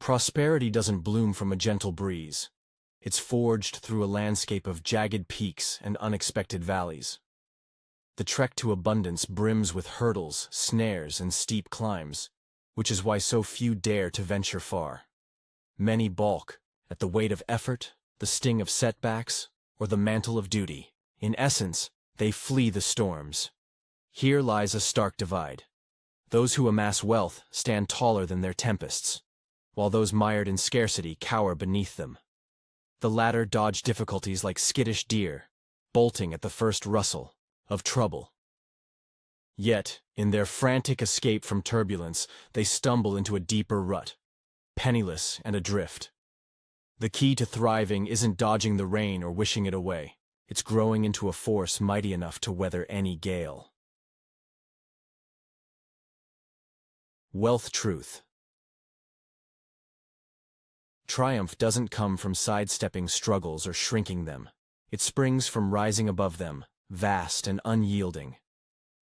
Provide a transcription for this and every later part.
Prosperity doesn't bloom from a gentle breeze. It's forged through a landscape of jagged peaks and unexpected valleys. The trek to abundance brims with hurdles, snares, and steep climbs, which is why so few dare to venture far. Many balk at the weight of effort, the sting of setbacks, or the mantle of duty. In essence, they flee the storms. Here lies a stark divide. Those who amass wealth stand taller than their tempests, while those mired in scarcity cower beneath them. The latter dodge difficulties like skittish deer, bolting at the first rustle of trouble. Yet, in their frantic escape from turbulence, they stumble into a deeper rut, penniless and adrift. The key to thriving isn't dodging the rain or wishing it away. It's growing into a force mighty enough to weather any gale. Wealth truth. Triumph doesn't come from sidestepping struggles or shrinking them. It springs from rising above them, vast and unyielding.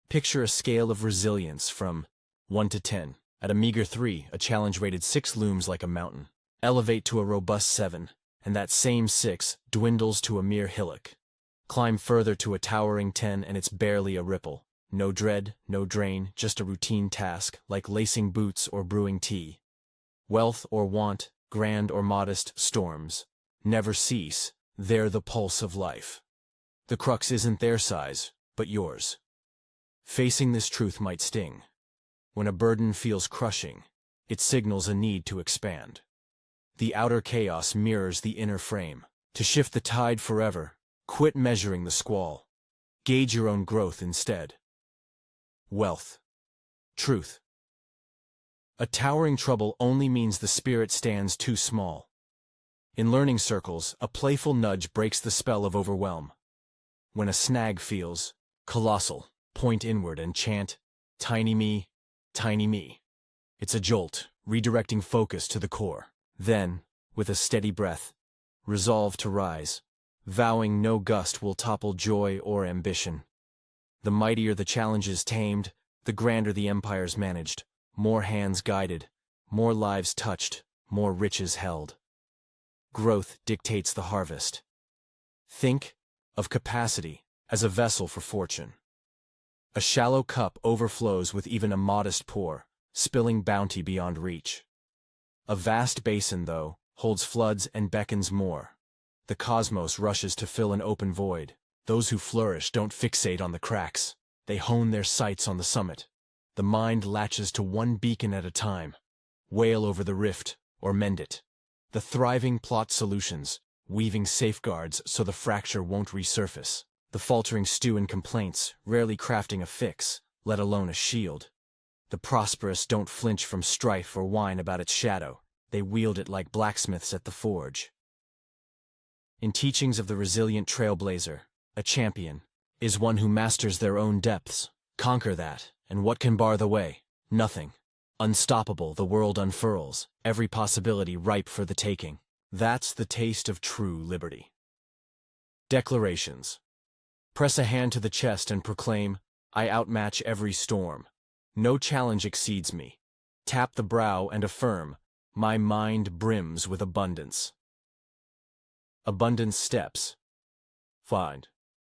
Picture a scale of resilience from 1 to 10. At a meager 3, a challenge rated 6 looms like a mountain. Elevate to a robust 7, and that same 6 dwindles to a mere hillock. Climb further to a towering 10 and it's barely a ripple. No dread, no drain, just a routine task, like lacing boots or brewing tea. Wealth or want, grand or modest, storms never cease. They're the pulse of life. The crux isn't their size, but yours. Facing this truth might sting. When a burden feels crushing, it signals a need to expand. The outer chaos mirrors the inner frame. To shift the tide forever, quit measuring the squall. Gauge your own growth instead. Wealth. Truth. A towering trouble only means the spirit stands too small. In learning circles, a playful nudge breaks the spell of overwhelm. When a snag feels colossal, point inward and chant, "Tiny me, tiny me." It's a jolt, redirecting focus to the core. Then, with a steady breath, resolve to rise, vowing no gust will topple joy or ambition. The mightier the challenges tamed, the grander the empires managed. More hands guided, more lives touched, more riches held. Growth dictates the harvest. Think of capacity as a vessel for fortune. A shallow cup overflows with even a modest pour, spilling bounty beyond reach. A vast basin, though, holds floods and beckons more. The cosmos rushes to fill an open void. Those who flourish don't fixate on the cracks. They hone their sights on the summit. The mind latches to one beacon at a time. Wail over the rift, or mend it. The thriving plot solutions, weaving safeguards so the fracture won't resurface. The faltering stew in complaints, rarely crafting a fix, let alone a shield. The prosperous don't flinch from strife or whine about its shadow. They wield it like blacksmiths at the forge. In teachings of the resilient trailblazer, a champion is one who masters their own depths. Conquer that, and what can bar the way? Nothing. Unstoppable, the world unfurls, every possibility ripe for the taking. That's the taste of true liberty. Declarations. Press a hand to the chest and proclaim, "I outmatch every storm. No challenge exceeds me." Tap the brow and affirm, "My mind brims with abundance." Abundance steps. Find.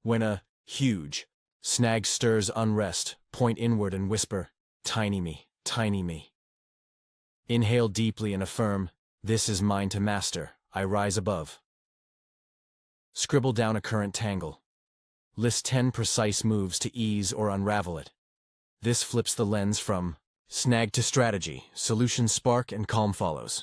When a huge snag stirs unrest, point inward and whisper, "Tiny me, tiny me." Inhale deeply and affirm, "This is mine to master, I rise above." Scribble down a current tangle. List 10 precise moves to ease or unravel it. This flips the lens from snag to strategy, solution spark and calm follows.